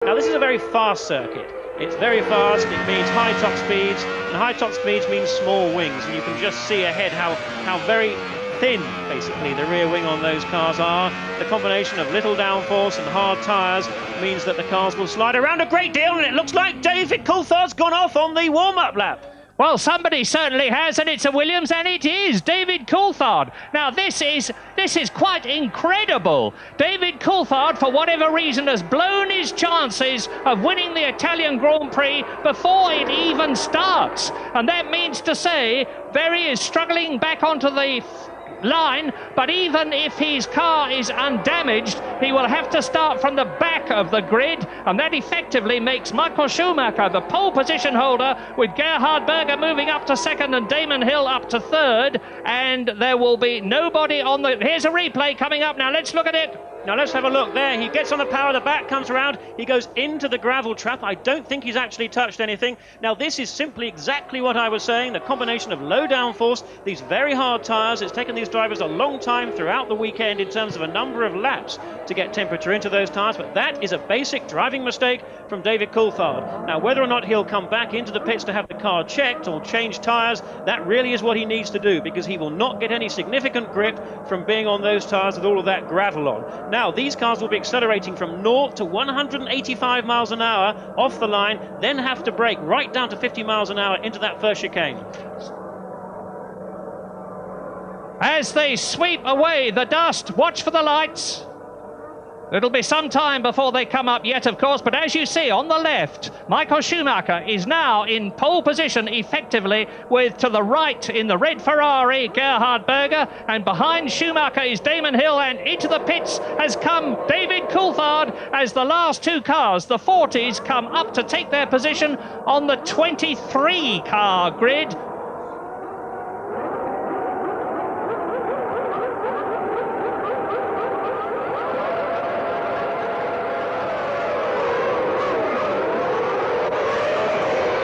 Now this is a very fast circuit. It's very fast, it means high top speeds, and high top speeds means small wings, and you can just see ahead how very thin, basically, the rear wing on those cars are. The combination of little downforce and hard tyres means that the cars will slide around a great deal, and it looks like David Coulthard's gone off on the warm-up lap. Well, somebody certainly has, and it's a Williams, and it is David Coulthard. Now, this is quite incredible. David Coulthard, for whatever reason, has blown his chances of winning the Italian Grand Prix before it even starts. And that means to say, Berry is struggling back onto the line, but even if his car is undamaged, he will have to start from the back of the grid, and that effectively makes Michael Schumacher the pole position holder, with Gerhard Berger moving up to second and Damon Hill up to third, and there will be nobody on the... Here's a replay coming up now. Let's look at it. Now let's have a look there. He gets on the power, the back comes around, he goes into the gravel trap. I don't think he's actually touched anything. Now this is simply exactly what I was saying, the combination of low downforce, these very hard tyres. It's taken these drivers a long time throughout the weekend in terms of a number of laps to get temperature into those tyres, but that is a basic driving mistake from David Coulthard. Now whether or not he'll come back into the pits to have the car checked or change tyres, that really is what he needs to do, because he will not get any significant grip from being on those tyres with all of that gravel on. Now, these cars will be accelerating from 0 to 185 miles an hour off the line, then have to brake right down to 50 miles an hour into that first chicane. As they sweep away the dust, watch for the lights. It'll be some time before they come up yet, of course, but as you see on the left, Michael Schumacher is now in pole position effectively, with to the right in the red Ferrari, Gerhard Berger, and behind Schumacher is Damon Hill, and into the pits has come David Coulthard as the last two cars, the 40s, come up to take their position on the 23 car grid.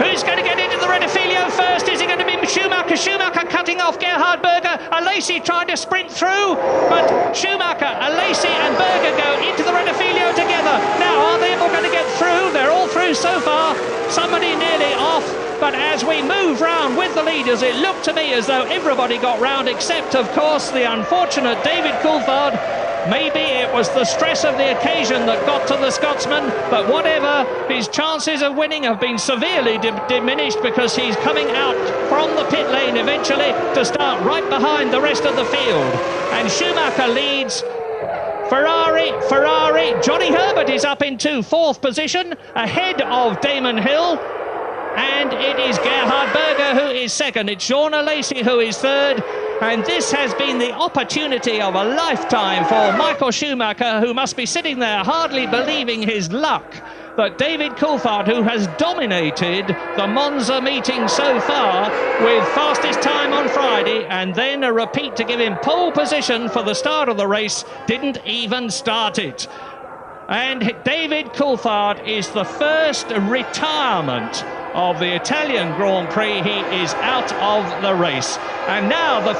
Who's going to get into the Redifilio first? Is it going to be Schumacher? Schumacher cutting off Gerhard Berger. Alesi trying to sprint through, but Schumacher, Alesi and Berger go into the Redifilio together. Now, are they all going to get through? They're all through so far. Somebody nearly off. But as we move round with the leaders, it looked to me as though everybody got round, except, of course, the unfortunate David Coulthard. Maybe it was the stress of the occasion that got to the Scotsman, but whatever, his chances of winning have been severely diminished, because he's coming out from the pit lane eventually to start right behind the rest of the field. And Schumacher leads. Ferrari, Johnny Herbert is up into fourth position, ahead of Damon Hill. And it is Gerhard Berger who is second. It's Jean Alesi who is third. And this has been the opportunity of a lifetime for Michael Schumacher, who must be sitting there hardly believing his luck that David Coulthard, who has dominated the Monza meeting so far with fastest time on Friday and then a repeat to give him pole position for the start of the race, didn't even start it. And David Coulthard is the first retirement of the Italian Grand Prix. He is out of the race. And now the and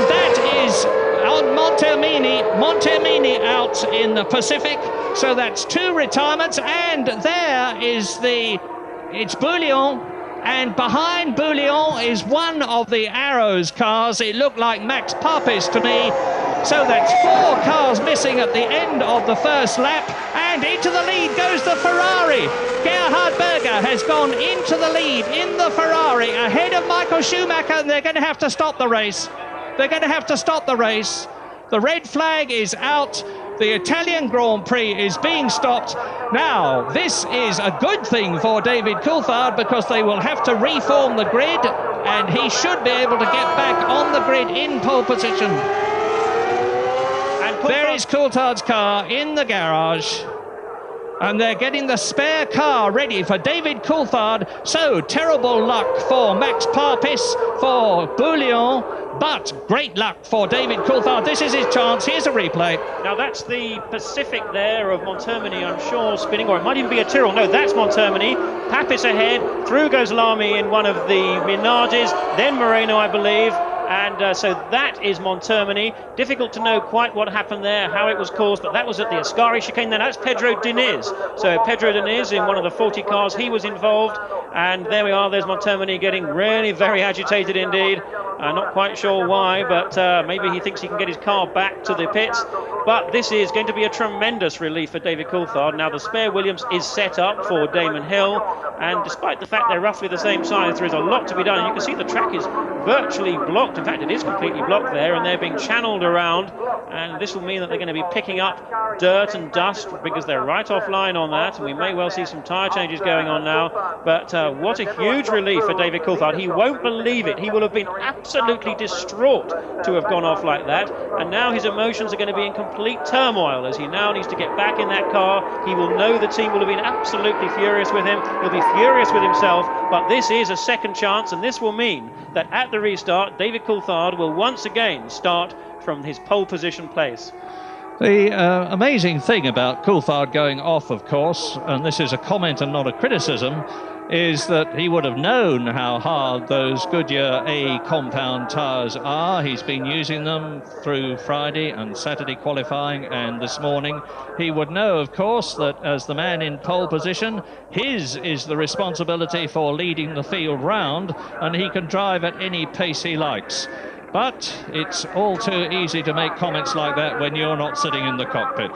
that is on Montemini out in the Pacific. So that's two retirements, and there is it's Bouillon, and behind Bouillon is one of the Arrows cars. It looked like Max Papis to me. So that's four cars missing at the end of the first lap, and into the lead goes the Ferrari. Gerhard Berger has gone into the lead in the Ferrari ahead of Michael Schumacher, and they're going to have to stop the race. They're going to have to stop the race. The red flag is out. The Italian Grand Prix is being stopped. Now, this is a good thing for David Coulthard, because they will have to reform the grid, and he should be able to get back on the grid in pole position. There is Coulthard's car in the garage, and they're getting the spare car ready for David Coulthard. So terrible luck for Max Papis, for Bouillon, but great luck for David Coulthard. This is his chance. Here's a replay. Now that's the Pacific there of Montermini, I'm sure, spinning, or it might even be a Tyrrell. No, that's Montermini. Papis ahead, through goes Lamy in one of the Minardes, then Moreno, I believe. And so that is Montermini. Difficult to know quite what happened there, how it was caused, but that was at the Ascari chicane. Then that's Pedro Diniz. So Pedro Diniz in one of the 40 cars, he was involved. And there we are, there's Montermini getting really very agitated indeed. Not quite sure why, but maybe he thinks he can get his car back to the pits. But this is going to be a tremendous relief for David Coulthard. Now the spare Williams is set up for Damon Hill, and despite the fact they're roughly the same size, there is a lot to be done. And you can see the track is virtually blocked. In fact, it is completely blocked there, and they're being channeled around. And this will mean that they're going to be picking up dirt and dust because they're right offline on that. And we may well see some tyre changes going on now. But what a huge relief for David Coulthard. He won't believe it. He will have been absolutely distraught to have gone off like that. And now his emotions are going to be in complete turmoil as he now needs to get back in that car. He will know the team will have been absolutely furious with him. He'll be furious with himself. But this is a second chance, and this will mean that at the restart, David Coulthard will once again start from his pole position place. The amazing thing about Coulthard going off, of course, and this is a comment and not a criticism, is that he would have known how hard those Goodyear A compound tyres are. He's been using them through Friday and Saturday qualifying and this morning. He would know, of course, that as the man in pole position, his is the responsibility for leading the field round, and he can drive at any pace he likes. But it's all too easy to make comments like that when you're not sitting in the cockpit.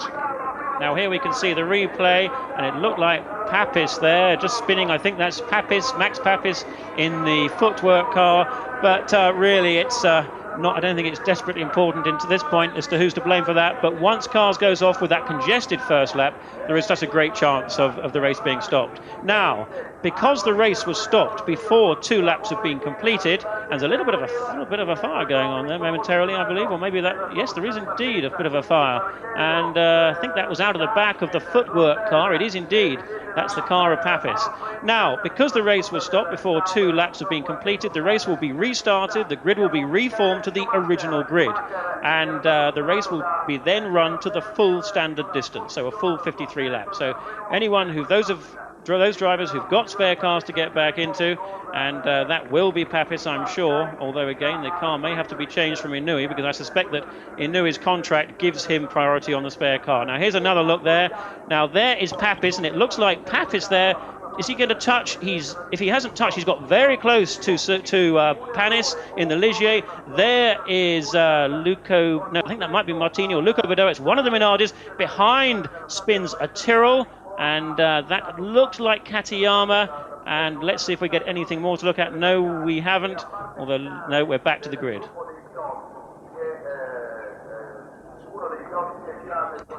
Now here we can see the replay, and it looked like Papis there, just spinning. I think that's Papis, Max Papis in the footwork car. But really, it's not. I don't think it's desperately important into this point as to who's to blame for that. But once cars goes off with that congested first lap, there is such a great chance of the race being stopped. Now, because the race was stopped before 2 laps have been completed, and there's a little bit of a fire going on there momentarily, I believe, or maybe that. Yes, there is indeed a bit of a fire, and I think that was out of the back of the footwork car. It is indeed. That's the car of Papis. Now, because the race was stopped before 2 laps have been completed, the race will be restarted, the grid will be reformed to the original grid, and the race will be then run to the full standard distance, so a full 53 laps. So anyone those drivers who've got spare cars to get back into, and that will be Papis, I'm sure, although again the car may have to be changed from Inouye, because I suspect that Inouye's contract gives him priority on the spare car. Now here's another look there. Now there is Papis, and it looks like Papis there. Is he going to touch? If he hasn't touched, he's got very close to Panis in the Ligier. There is Luco. No, I think that might be Martini or Luco Vidal. It's one of the Minardis. Behind spins a Tyrrell, and that looks like Katayama. And let's see if we get anything more to look at. No, we haven't. Although, no, we're back to the grid.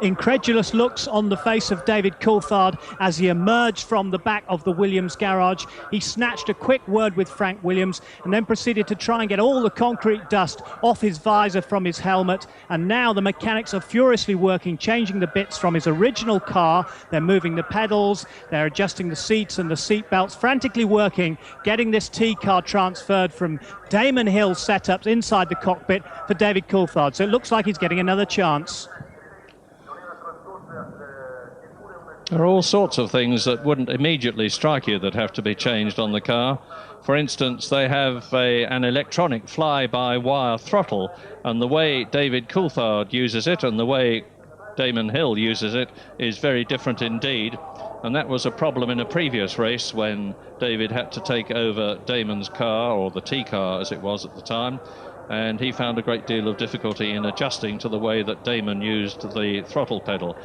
Incredulous looks on the face of David Coulthard as he emerged from the back of the Williams garage. He snatched a quick word with Frank Williams and then proceeded to try and get all the concrete dust off his visor from his helmet. And now the mechanics are furiously working, changing the bits from his original car. They're moving the pedals, they're adjusting the seats and the seat belts, frantically working, getting this T-car transferred from Damon Hill's setups inside the cockpit for David Coulthard. So it looks like he's getting another chance. There are all sorts of things that wouldn't immediately strike you that have to be changed on the car. For instance, they have an electronic fly-by-wire throttle, and the way David Coulthard uses it and the way Damon Hill uses it is very different indeed. And that was a problem in a previous race when David had to take over Damon's car, or the T-car as it was at the time, and he found a great deal of difficulty in adjusting to the way that Damon used the throttle pedal.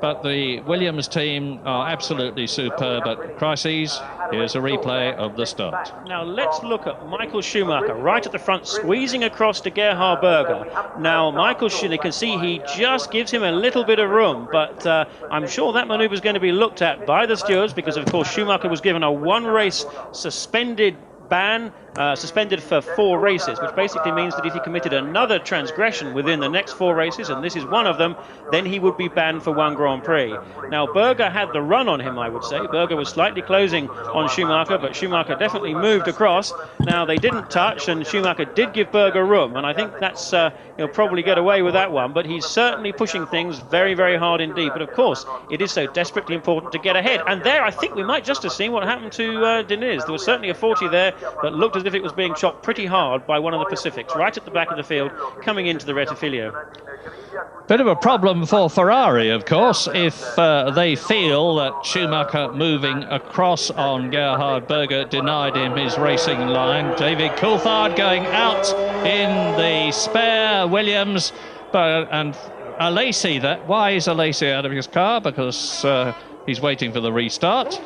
But the Williams team are absolutely superb at crises. Here's a replay of the start. Now let's look at Michael Schumacher right at the front, squeezing across to Gerhard Berger. Now Michael Schumacher, you can see he just gives him a little bit of room, but I'm sure that manoeuvre is going to be looked at by the stewards, because of course Schumacher was given a 1-race suspended ban, suspended for 4 races, which basically means that if he committed another transgression within the next 4 races, and this is one of them, then he would be banned for 1 Grand Prix. Now Berger had the run on him, I would say. Berger was slightly closing on Schumacher, but Schumacher definitely moved across. Now they didn't touch, and Schumacher did give Berger room, and I think that's he'll probably get away with that one, but he's certainly pushing things very, very hard indeed. But of course, it is so desperately important to get ahead. And there, I think we might just have seen what happened to Diniz. There was certainly a 40 there. that looked as if it was being chopped pretty hard by one of the Pacifics, right at the back of the field, coming into the Rettifilo. Bit of a problem for Ferrari, of course, if they feel that Schumacher moving across on Gerhard Berger denied him his racing line. David Coulthard going out in the spare Williams, and Alesi, why is Alesi out of his car? Because he's waiting for the restart.